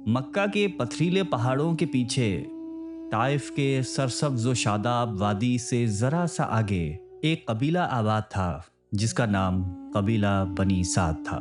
مکہ کے پتھریلے پہاڑوں کے پیچھے طائف کے سرسبز و شاداب وادی سے ذرا سا آگے ایک قبیلہ آباد تھا جس کا نام قبیلہ بنی سعد تھا۔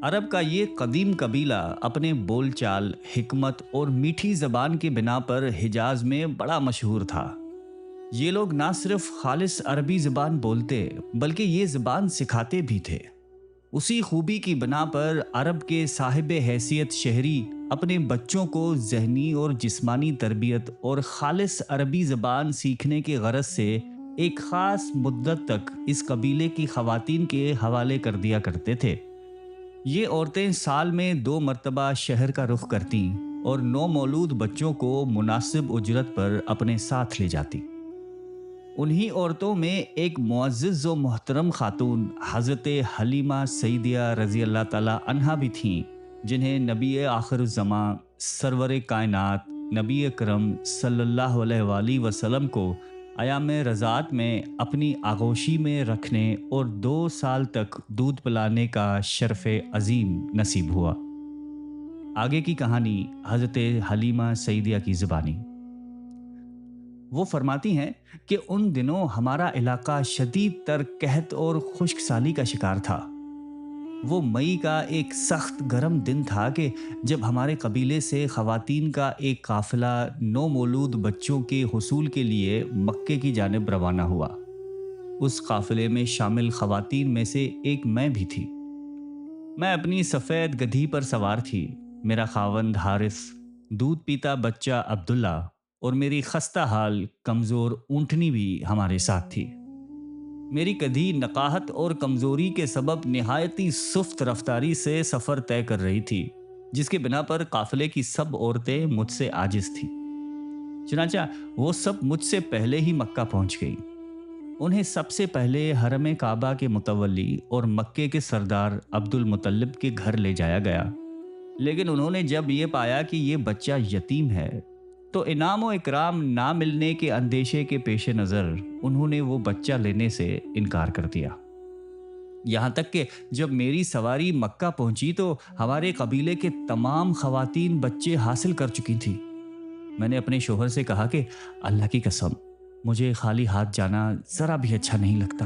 عرب کا یہ قدیم قبیلہ اپنے بول چال، حکمت اور میٹھی زبان کی بنا پر حجاز میں بڑا مشہور تھا۔ یہ لوگ نہ صرف خالص عربی زبان بولتے بلکہ یہ زبان سکھاتے بھی تھے۔ اسی خوبی کی بنا پر عرب کے صاحب حیثیت شہری اپنے بچوں کو ذہنی اور جسمانی تربیت اور خالص عربی زبان سیکھنے کے غرض سے ایک خاص مدت تک اس قبیلے کی خواتین کے حوالے کر دیا کرتے تھے۔ یہ عورتیں سال میں 2 مرتبہ شہر کا رخ کرتیں اور نومولود بچوں کو مناسب اجرت پر اپنے ساتھ لے جاتی۔ انہی عورتوں میں ایک معزز و محترم خاتون حضرت حلیمہ سعدیہ رضی اللہ تعالی عنہا بھی تھیں، جنہیں نبی آخر الزماں سرور کائنات نبی اکرم صلی اللہ علیہ وآلہ وسلم کو ایام رضاعت میں اپنی آغوشی میں رکھنے اور 2 سال تک دودھ پلانے کا شرف عظیم نصیب ہوا۔ آگے کی کہانی حضرت حلیمہ سعدیہ کی زبانی۔ وہ فرماتی ہیں کہ ان دنوں ہمارا علاقہ شدید تر قحط اور خشک سالی کا شکار تھا۔ وہ مئی کا ایک سخت گرم دن تھا کہ جب ہمارے قبیلے سے خواتین کا ایک قافلہ نومولود بچوں کے حصول کے لیے مکے کی جانب روانہ ہوا۔ اس قافلے میں شامل خواتین میں سے ایک میں بھی تھی۔ میں اپنی سفید گدھی پر سوار تھی۔ میرا خاوند حارث، دودھ پیتا بچہ عبداللہ اور میری خستہ حال کمزور اونٹنی بھی ہمارے ساتھ تھی۔ میری گدھی نقاہت اور کمزوری کے سبب نہایتی سست رفتاری سے سفر طے کر رہی تھی، جس کے بنا پر قافلے کی سب عورتیں مجھ سے عاجز تھیں۔ چنانچہ وہ سب مجھ سے پہلے ہی مکہ پہنچ گئیں۔ انہیں سب سے پہلے حرم کعبہ کے متولی اور مکے کے سردار عبد المطلب کے گھر لے جایا گیا، لیکن انہوں نے جب یہ پایا کہ یہ بچہ یتیم ہے تو انعام و اکرام نہ ملنے کے اندیشے کے پیش نظر انہوں نے وہ بچہ لینے سے انکار کر دیا۔ یہاں تک کہ جب میری سواری مکہ پہنچی تو ہمارے قبیلے کے تمام خواتین بچے حاصل کر چکی تھیں۔ میں نے اپنے شوہر سے کہا کہ اللہ کی قسم مجھے خالی ہاتھ جانا ذرا بھی اچھا نہیں لگتا،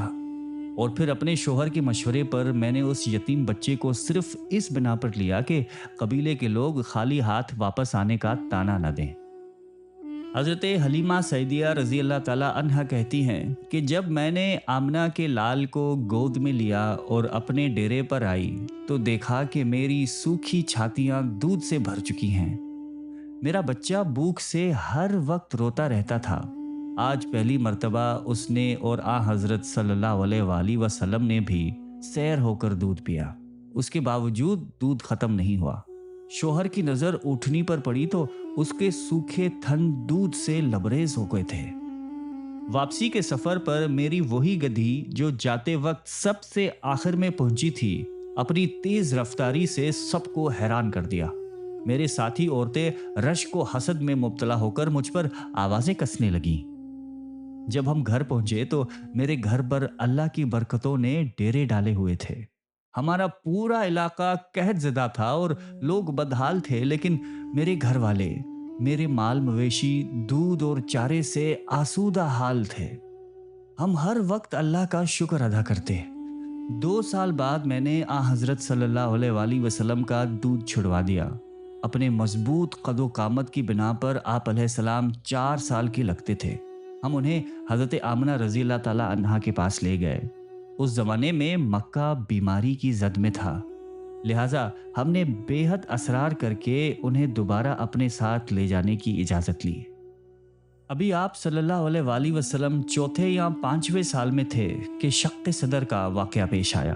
اور پھر اپنے شوہر کے مشورے پر میں نے اس یتیم بچے کو صرف اس بنا پر لیا کہ قبیلے کے لوگ خالی ہاتھ واپس آنے کا طعنہ نہ دیں۔ حضرت حلیمہ سعدیہ رضی اللہ تعالی عنہا کہتی ہیں کہ جب میں نے آمنہ کے لال کو گود میں لیا اور اپنے ڈیرے پر آئی تو دیکھا کہ میری سوکھی چھاتیاں دودھ سے بھر چکی ہیں۔ میرا بچہ بھوک سے ہر وقت روتا رہتا تھا۔ آج پہلی مرتبہ اس نے اور حضرت صلی اللہ علیہ وآلہ وسلم نے بھی سیر ہو کر دودھ پیا، اس کے باوجود دودھ ختم نہیں ہوا۔ شوہر کی نظر اونٹنی پر پڑی تو اس کے سوکھے تھن دودھ سے لبریز ہو گئے تھے۔ واپسی کے سفر پر میری وہی گدھی جو جاتے وقت سب سے آخر میں پہنچی تھی، اپنی تیز رفتاری سے سب کو حیران کر دیا۔ میرے ساتھی عورتیں رشک و حسد میں مبتلا ہو کر مجھ پر آوازیں کسنے لگیں۔ جب ہم گھر پہنچے تو میرے گھر پر اللہ کی برکتوں نے ڈیرے ڈالے ہوئے تھے۔ ہمارا پورا علاقہ قحط زدہ تھا اور لوگ بدحال تھے، لیکن میرے گھر والے، میرے مال مویشی دودھ اور چارے سے آسودہ حال تھے۔ ہم ہر وقت اللہ کا شکر ادا کرتے۔ 2 سال بعد میں نے حضرت صلی اللہ علیہ وآلہ وسلم کا دودھ چھڑوا دیا۔ اپنے مضبوط قد و قامت کی بنا پر آپ علیہ السلام 4 سال کے لگتے تھے۔ ہم انہیں حضرت آمنہ رضی اللہ تعالی عنہا کے پاس لے گئے۔ اس زمانے میں مکہ بیماری کی زد میں تھا، لہٰذا ہم نے بے حد اصرار کر کے انہیں دوبارہ اپنے ساتھ لے جانے کی اجازت لی۔ ابھی آپ صلی اللہ علیہ وآلہ وسلم 4 یا 5ویں سال میں تھے کہ شق صدر کا واقعہ پیش آیا۔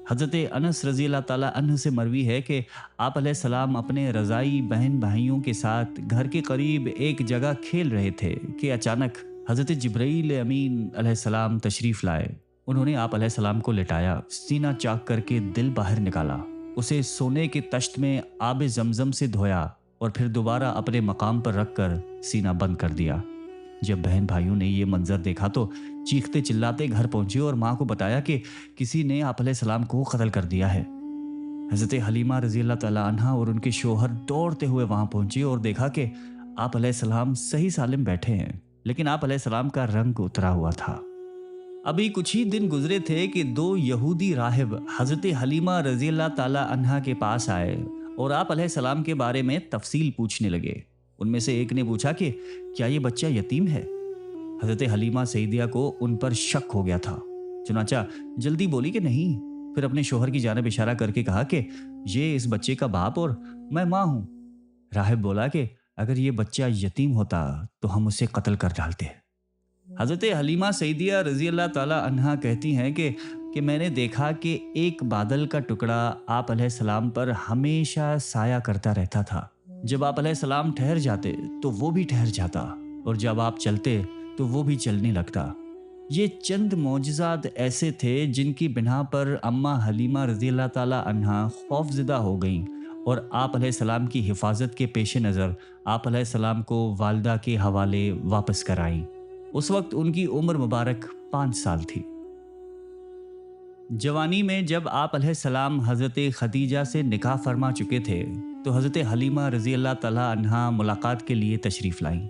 حضرت انس رضی اللہ تعالیٰ عنہ سے مروی ہے کہ آپ علیہ السلام اپنے رضائی بہن بھائیوں کے ساتھ گھر کے قریب ایک جگہ کھیل رہے تھے کہ اچانک حضرت جبرائیل امین علیہ السلام تشریف لائے۔ انہوں نے آپ علیہ السلام کو لٹایا، سینہ چاک کر کے دل باہر نکالا، اسے سونے کے تشت میں آب زمزم سے دھویا اور پھر دوبارہ اپنے مقام پر رکھ کر سینہ بند کر دیا۔ جب بہن بھائیوں نے یہ منظر دیکھا تو چیختے چلاتے گھر پہنچے اور ماں کو بتایا کہ کسی نے آپ علیہ السلام کو قتل کر دیا ہے۔ حضرت حلیمہ رضی اللہ تعالیٰ عنہا اور ان کے شوہر دوڑتے ہوئے وہاں پہنچے اور دیکھا کہ آپ علیہ السلام صحیح سالم بیٹھے ہیں، لیکن آپ علیہ السلام کا رنگ اترا ہوا تھا۔ ابھی کچھ ہی دن گزرے تھے کہ دو یہودی راہب حضرت حلیمہ رضی اللہ تعالیٰ عنہا کے پاس آئے اور آپ علیہ السلام کے بارے میں تفصیل پوچھنے لگے۔ ان میں سے ایک نے پوچھا کہ کیا یہ بچہ یتیم ہے؟ حضرت حلیمہ سیدیہ کو ان پر شک ہو گیا تھا، چنانچہ جلدی بولی کہ نہیں، پھر اپنے شوہر کی جانب اشارہ کر کے کہا کہ یہ اس بچے کا باپ اور میں ماں ہوں۔ راہب بولا کہ اگر یہ بچہ یتیم ہوتا تو ہم اسے قتل کر ڈالتے۔ حضرت حلیمہ سیدیہ رضی اللہ تعالیٰ عنہا کہتی ہیں کہ میں نے دیکھا کہ ایک بادل کا ٹکڑا آپ علیہ السلام پر ہمیشہ سایہ کرتا رہتا تھا۔ جب آپ علیہ السلام ٹھہر جاتے تو وہ بھی ٹھہر جاتا، اور جب آپ چلتے تو وہ بھی چلنے لگتا۔ یہ چند معجزات ایسے تھے جن کی بنا پر اماں حلیمہ رضی اللہ تعالیٰ عنہا خوف زدہ ہو گئیں اور آپ علیہ السلام کی حفاظت کے پیش نظر آپ علیہ السلام کو والدہ کے حوالے واپس کرائیں۔ اس وقت ان کی عمر مبارک 5 سال تھی۔ جوانی میں جب آپ علیہ السلام حضرت خدیجہ سے نکاح فرما چکے تھے تو حضرت حلیمہ رضی اللہ تعالیٰ عنہا ملاقات کے لیے تشریف لائیں۔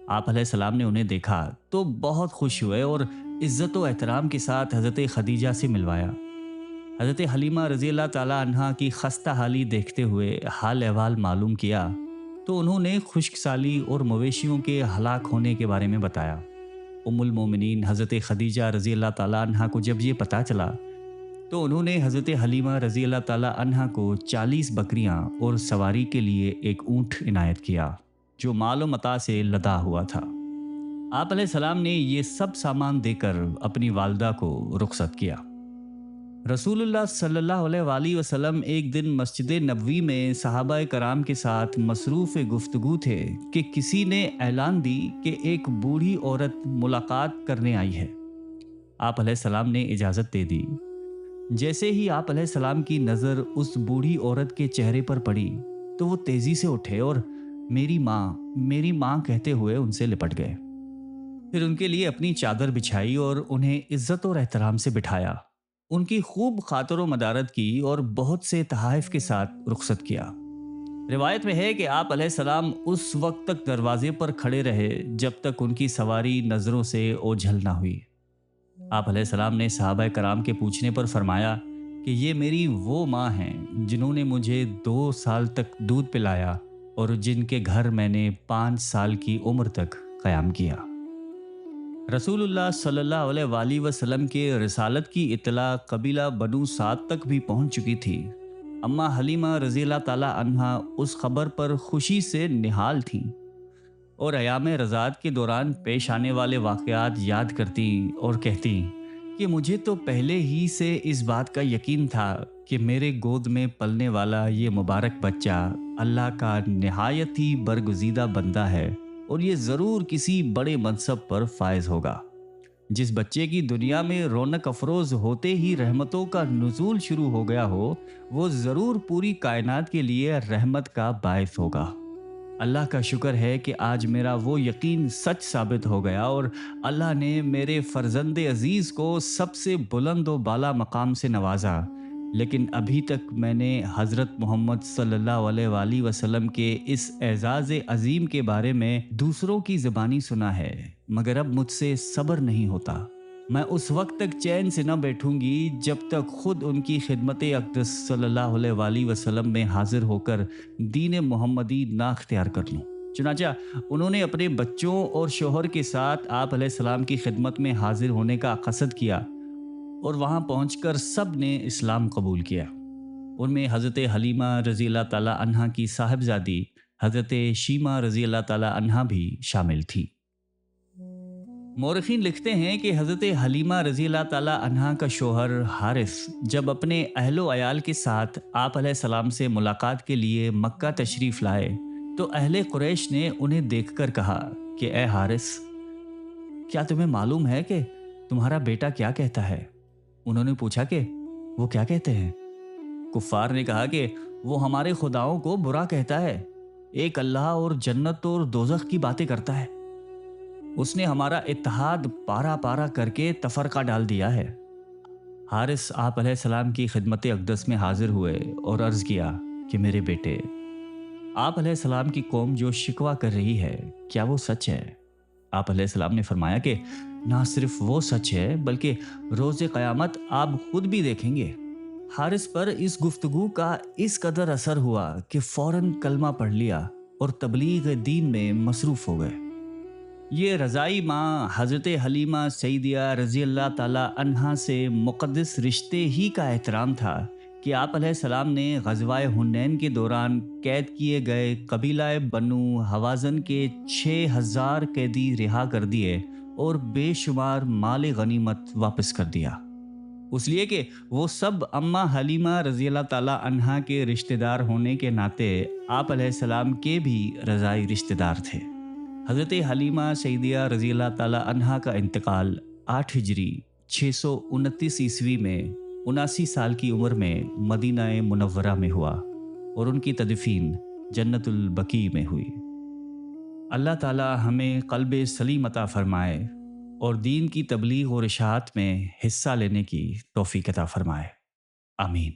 آپ علیہ السلام نے انہیں دیکھا تو بہت خوش ہوئے اور عزت و احترام کے ساتھ حضرت خدیجہ سے ملوایا۔ حضرت حلیمہ رضی اللہ تعالیٰ عنہا کی خستہ حالی دیکھتے ہوئے حال احوال معلوم کیا تو انہوں نے خشک سالی اور مویشیوں کے ہلاک ہونے کے بارے میں بتایا۔ ام المومنین حضرت خدیجہ رضی اللہ تعالیٰ عنہا کو جب یہ پتہ چلا تو انہوں نے حضرت حلیمہ رضی اللہ تعالیٰ عنہا کو 40 بکریاں اور سواری کے لیے ایک اونٹ عنایت کیا جو مال و متاع سے لدا ہوا تھا۔ آپ علیہ السلام نے یہ سب سامان دے کر اپنی والدہ کو رخصت کیا۔ رسول اللہ صلی اللہ علیہ وآلہ وسلم ایک دن مسجد نبوی میں صحابہ کرام کے ساتھ مصروف گفتگو تھے کہ کسی نے اعلان دی کہ ایک بوڑھی عورت ملاقات کرنے آئی ہے۔ آپ علیہ السلام نے اجازت دے دی۔ جیسے ہی آپ علیہ السلام کی نظر اس بوڑھی عورت کے چہرے پر پڑی تو وہ تیزی سے اٹھے اور میری ماں کہتے ہوئے ان سے لپٹ گئے۔ پھر ان کے لیے اپنی چادر بچھائی اور انہیں عزت اور احترام سے بٹھایا، ان کی خوب خاطر و مدارت کی اور بہت سے تحائف کے ساتھ رخصت کیا۔ روایت میں ہے کہ آپ علیہ السلام اس وقت تک دروازے پر کھڑے رہے جب تک ان کی سواری نظروں سے اوجھل نہ ہوئی۔ آپ علیہ السلام نے صحابہ کرام کے پوچھنے پر فرمایا کہ یہ میری وہ ماں ہیں جنہوں نے مجھے 2 سال تک دودھ پلایا اور جن کے گھر میں نے 5 سال کی عمر تک قیام کیا۔ رسول اللہ صلی اللہ علیہ وآلہ وسلم کے رسالت کی اطلاع قبیلہ بنو سعد تک بھی پہنچ چکی تھی۔ اماں حلیمہ رضی اللہ تعالیٰ عنہا اس خبر پر خوشی سے نہال تھیں اور ایام رضاعت کے دوران پیش آنے والے واقعات یاد کرتی اور کہتی کہ مجھے تو پہلے ہی سے اس بات کا یقین تھا کہ میرے گود میں پلنے والا یہ مبارک بچہ اللہ کا نہایت ہی برگزیدہ بندہ ہے اور یہ ضرور کسی بڑے منصب پر فائز ہوگا۔ جس بچے کی دنیا میں رونق افروز ہوتے ہی رحمتوں کا نزول شروع ہو گیا ہو وہ ضرور پوری کائنات کے لیے رحمت کا باعث ہوگا۔ اللہ کا شکر ہے کہ آج میرا وہ یقین سچ ثابت ہو گیا اور اللہ نے میرے فرزند عزیز کو سب سے بلند و بالا مقام سے نوازا، لیکن ابھی تک میں نے حضرت محمد صلی اللہ علیہ وآلہ وسلم کے اس اعزاز عظیم کے بارے میں دوسروں کی زبانی سنا ہے، مگر اب مجھ سے صبر نہیں ہوتا۔ میں اس وقت تک چین سے نہ بیٹھوں گی جب تک خود ان کی خدمت اقدس صلی اللہ علیہ وآلہ وسلم میں حاضر ہو کر دین محمدی نہ اختیار کر لوں۔ چنانچہ انہوں نے اپنے بچوں اور شوہر کے ساتھ آپ علیہ السلام کی خدمت میں حاضر ہونے کا قصد کیا اور وہاں پہنچ کر سب نے اسلام قبول کیا۔ ان میں حضرت حلیمہ رضی اللہ تعالیٰ عنہا کی صاحبزادی حضرت شیمہ رضی اللہ تعالیٰ عنہا بھی شامل تھی۔ مورخین لکھتے ہیں کہ حضرت حلیمہ رضی اللہ تعالیٰ عنہا کا شوہر حارث جب اپنے اہل و عیال کے ساتھ آپ علیہ السلام سے ملاقات کے لیے مکہ تشریف لائے تو اہل قریش نے انہیں دیکھ کر کہا کہ اے حارث، کیا تمہیں معلوم ہے کہ تمہارا بیٹا کیا کہتا ہے؟ انہوں نے پوچھا کہ وہ کیا کہتے ہیں؟ کفار نے کہا کہ وہ ہمارے خداؤں کو برا کہتا ہے، ایک اللہ اور جنت اور دوزخ کی باتیں کرتا ہے، اس نے ہمارا اتحاد پارا پارا کر کے تفرقہ ڈال دیا ہے۔ حارث آپ علیہ السلام کی خدمت اقدس میں حاضر ہوئے اور عرض کیا کہ میرے بیٹے، آپ علیہ السلام کی قوم جو شکوہ کر رہی ہے کیا وہ سچ ہے؟ آپ علیہ السلام نے فرمایا کہ نہ صرف وہ سچ ہے بلکہ روز قیامت آپ خود بھی دیکھیں گے۔ حارث پر اس گفتگو کا اس قدر اثر ہوا کہ فوراً کلمہ پڑھ لیا اور تبلیغ دین میں مصروف ہو گئے۔ یہ رضائی ماں حضرت حلیمہ سعیدیہ رضی اللہ تعالی عنہا سے مقدس رشتے ہی کا احترام تھا کہ آپ علیہ السلام نے غزوہ حنین کے دوران قید کیے گئے قبیلہ بنو حوازن کے 6,000 قیدی رہا کر دیے اور بے شمار مال غنیمت واپس کر دیا، اس لیے کہ وہ سب اماں حلیمہ رضی اللہ تعالی عنہا کے رشتہ دار ہونے کے ناطے آپ علیہ السلام کے بھی رضائی رشتہ دار تھے۔ حضرت حلیمہ سعیدیہ رضی اللہ تعالی عنہا کا انتقال 8 ہجری 629 عیسوی میں 79 سال کی عمر میں مدینہ منورہ میں ہوا اور ان کی تدفین جنت البقیع میں ہوئی۔ اللہ تعالی ہمیں قلب سلیم عطا فرمائے اور دین کی تبلیغ اور اشاعت میں حصہ لینے کی توفیق عطا فرمائے، آمین۔